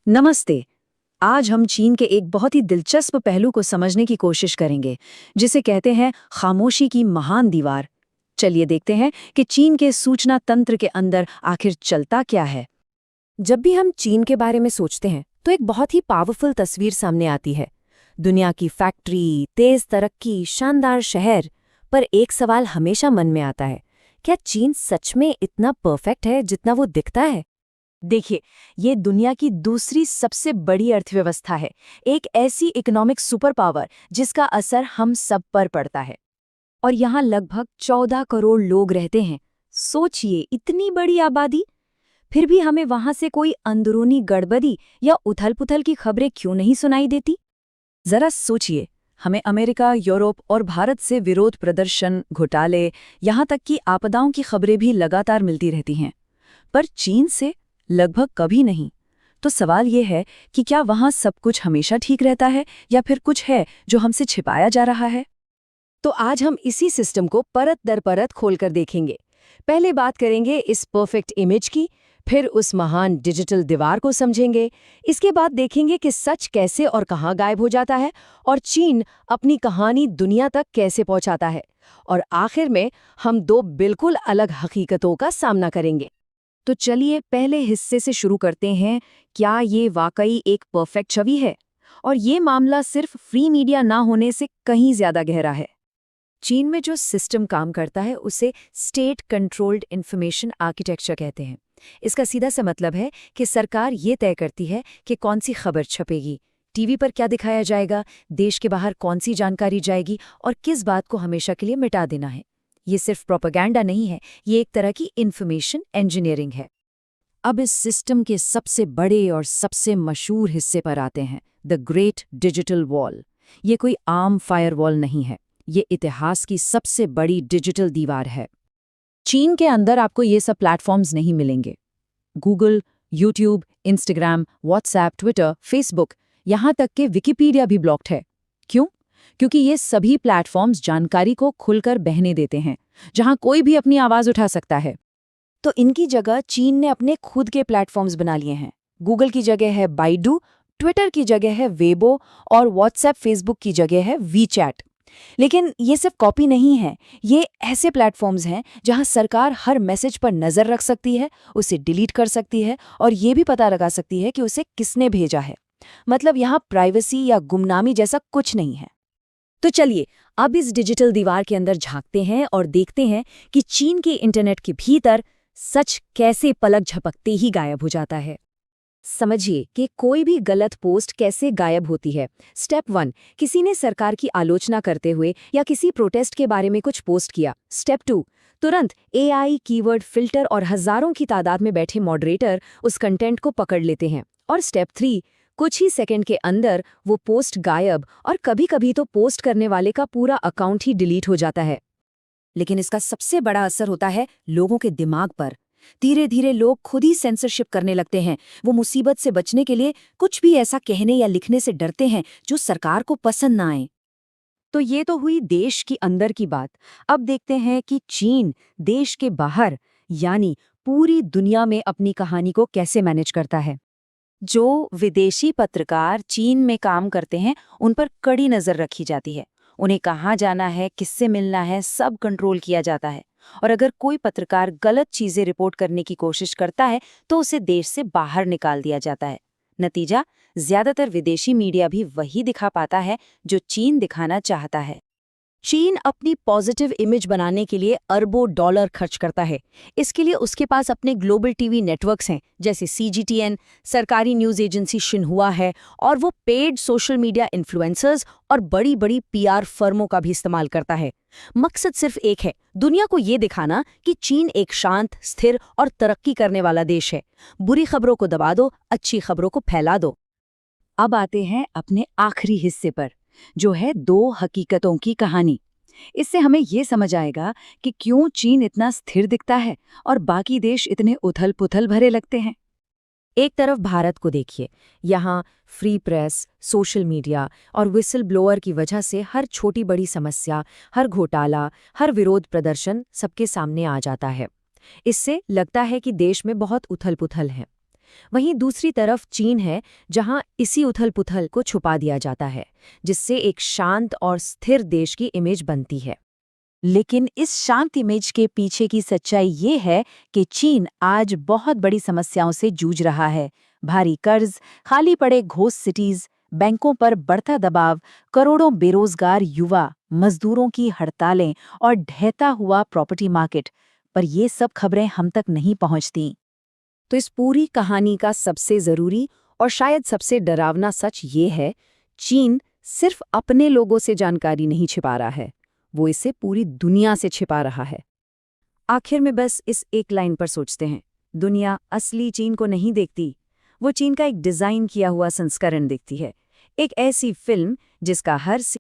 नमस्ते। आज हम चीन के एक बहुत ही दिलचस्प पहलू को समझने की कोशिश करेंगे, जिसे कहते हैं खामोशी की महान दीवार। चलिए देखते हैं कि चीन के सूचना तंत्र के अंदर आखिर चलता क्या है। जब भी हम चीन के बारे में सोचते हैं तो एक बहुत ही पावरफुल तस्वीर सामने आती है। दुनिया की फैक्ट्री, तेज तरक्की, शानदार शहर। पर एक सवाल हमेशा मन में आता है, क्या चीन सच में इतना परफेक्ट है जितना वो दिखता है? देखिए, ये दुनिया की दूसरी सबसे बड़ी अर्थव्यवस्था है, एक ऐसी इकोनॉमिक सुपर पावर जिसका असर हम सब पर पड़ता है। और यहाँ लगभग 14 करोड़ लोग रहते हैं। सोचिए, इतनी बड़ी आबादी, फिर भी हमें वहां से कोई अंदरूनी गड़बड़ी या उथल-पुथल की खबरें क्यों नहीं सुनाई देती? जरा सोचिए, हमें अमेरिका, यूरोप और भारत से विरोध प्रदर्शन, घोटाले, यहाँ तक कि आपदाओं की खबरें भी लगातार मिलती रहती हैं। पर चीन से लगभग कभी नहीं। तो सवाल ये है कि क्या वहां सब कुछ हमेशा ठीक रहता है या फिर कुछ है जो हमसे छिपाया जा रहा है? तो आज हम इसी सिस्टम को परत दर परत खोलकर देखेंगे। पहले बात करेंगे इस परफेक्ट इमेज की, फिर उस महान डिजिटल दीवार को समझेंगे। इसके बाद देखेंगे कि सच कैसे और कहाँ गायब हो जाता है और चीन अपनी कहानी दुनिया तक कैसे पहुंचाता है। और आखिर में हम दो बिल्कुल अलग हकीकतों का सामना करेंगे। तो चलिए पहले हिस्से से शुरू करते हैं। क्या ये वाकई एक परफेक्ट छवि है? और ये मामला सिर्फ फ्री मीडिया ना होने से कहीं ज्यादा गहरा है। चीन में जो सिस्टम काम करता है उसे स्टेट कंट्रोल्ड इंफॉर्मेशन आर्किटेक्चर कहते हैं। इसका सीधा सा मतलब है कि सरकार ये तय करती है कि कौन सी खबर छपेगी, टीवी पर क्या दिखाया जाएगा, देश के बाहर कौन सी जानकारी जाएगी और किस बात को हमेशा के लिए मिटा देना है। ये सिर्फ प्रोपेगेंडा नहीं है, ये एक तरह की इंफॉर्मेशन इंजीनियरिंग है। अब इस सिस्टम के सबसे बड़े और सबसे मशहूर हिस्से पर आते हैं, द ग्रेट डिजिटल वॉल। ये कोई आम फायरवॉल नहीं है, ये इतिहास की सबसे बड़ी डिजिटल दीवार है। चीन के अंदर आपको ये सब प्लेटफॉर्म्स नहीं मिलेंगे। Google, YouTube, Instagram, WhatsApp, Twitter, Facebook, यहाँ तक कि विकिपीडिया भी ब्लॉक्ड है। क्यों? क्योंकि ये सभी प्लेटफॉर्म्स जानकारी को खुलकर बहने देते हैं, जहां कोई भी अपनी आवाज उठा सकता है। तो इनकी जगह चीन ने अपने खुद के प्लेटफॉर्म्स बना लिए हैं। गूगल की जगह है बाइडू, ट्विटर की जगह है वेबो और व्हाट्सएप फेसबुक की जगह है वीचैट। लेकिन ये सिर्फ कॉपी नहीं है, ये ऐसे प्लेटफॉर्म्स हैं जहां सरकार हर मैसेज पर नजर रख सकती है, उसे डिलीट कर सकती है और ये भी पता लगा सकती है कि उसे किसने भेजा है। मतलब यहाँ प्राइवेसी या गुमनामी जैसा कुछ नहीं है। तो चलिए अब इस डिजिटल दीवार के अंदर झांकते हैं और देखते हैं कि चीन के इंटरनेट के भीतर सच कैसे पलक झपकते ही गायब हो जाता है। समझिए कि कोई भी गलत पोस्ट कैसे गायब होती है। स्टेप 1, किसी ने सरकार की आलोचना करते हुए या किसी प्रोटेस्ट के बारे में कुछ पोस्ट किया। स्टेप 2, तुरंत एआई कीवर्ड फिल्टर और हजारों की तादाद में बैठे मॉडरेटर उस कंटेंट को पकड़ लेते हैं। और स्टेप 3, कुछ ही सेकंड के अंदर वो पोस्ट गायब और कभी-कभी तो पोस्ट करने वाले का पूरा अकाउंट ही डिलीट हो जाता है। लेकिन इसका सबसे बड़ा असर होता है लोगों के दिमाग पर। धीरे धीरे लोग खुद ही सेंसरशिप करने लगते हैं। वो मुसीबत से बचने के लिए कुछ भी ऐसा कहने या लिखने से डरते हैं जो सरकार को पसंद ना आए। तो ये तो हुई देश की अंदर की बात। अब देखते हैं कि चीन देश के बाहर यानी पूरी दुनिया में अपनी कहानी को कैसे मैनेज करता है। जो विदेशी पत्रकार चीन में काम करते हैं, उन पर कड़ी नजर रखी जाती है। उन्हें कहाँ जाना है, किससे मिलना है, सब कंट्रोल किया जाता है। और अगर कोई पत्रकार गलत चीजें रिपोर्ट करने की कोशिश करता है तो उसे देश से बाहर निकाल दिया जाता है। नतीजा, ज्यादातर विदेशी मीडिया भी वही दिखा पाता है जो चीन दिखाना चाहता है। चीन अपनी पॉजिटिव इमेज बनाने के लिए अरबों डॉलर खर्च करता है। इसके लिए उसके पास अपने ग्लोबल टीवी नेटवर्क्स हैं, जैसे सीजीटीएन, सरकारी न्यूज़ एजेंसी शिन्हुआ है, और वो पेड सोशल मीडिया इन्फ्लुएंसर्स और बड़ी बड़ी पीआर फर्मों का भी इस्तेमाल करता है। मकसद सिर्फ एक है, दुनिया को ये दिखाना कि चीन एक शांत, स्थिर और तरक्की करने वाला देश है। बुरी खबरों को दबा दो, अच्छी खबरों को फैला दो। अब आते हैं अपने आखिरी हिस्से पर, जो है दो हकीकतों की कहानी। इससे हमें ये समझ आएगा कि क्यों चीन इतना स्थिर दिखता है और बाकी देश इतने उथल-पुथल भरे लगते हैं। एक तरफ भारत को देखिए, यहाँ फ्री प्रेस, सोशल मीडिया और विसल ब्लोअर की वजह से हर छोटी बड़ी समस्या, हर घोटाला, हर विरोध प्रदर्शन सबके सामने आ जाता है। इससे लगता है कि देश में बहुत उथल-पुथल है। वहीं दूसरी तरफ चीन है, जहां इसी उथल-पुथल को छुपा दिया जाता है, जिससे एक शांत और स्थिर देश की इमेज बनती है। लेकिन इस शांत इमेज के पीछे की सच्चाई ये है कि चीन आज बहुत बड़ी समस्याओं से जूझ रहा है। भारी कर्ज, खाली पड़े घोस्ट सिटीज, बैंकों पर बढ़ता दबाव, करोड़ों बेरोजगार युवा, मजदूरों की हड़तालें और ढहता हुआ प्रॉपर्टी मार्केट। पर ये सब खबरें हम तक नहीं पहुंचती। तो इस पूरी कहानी का सबसे जरूरी और शायद सबसे डरावना सच ये है, चीन सिर्फ अपने लोगों से जानकारी नहीं छिपा रहा है, वो इसे पूरी दुनिया से छिपा रहा है। आखिर में बस इस एक लाइन पर सोचते हैं, दुनिया असली चीन को नहीं देखती, वो चीन का एक डिजाइन किया हुआ संस्करण देखती है, एक ऐसी फिल्म जिसका हर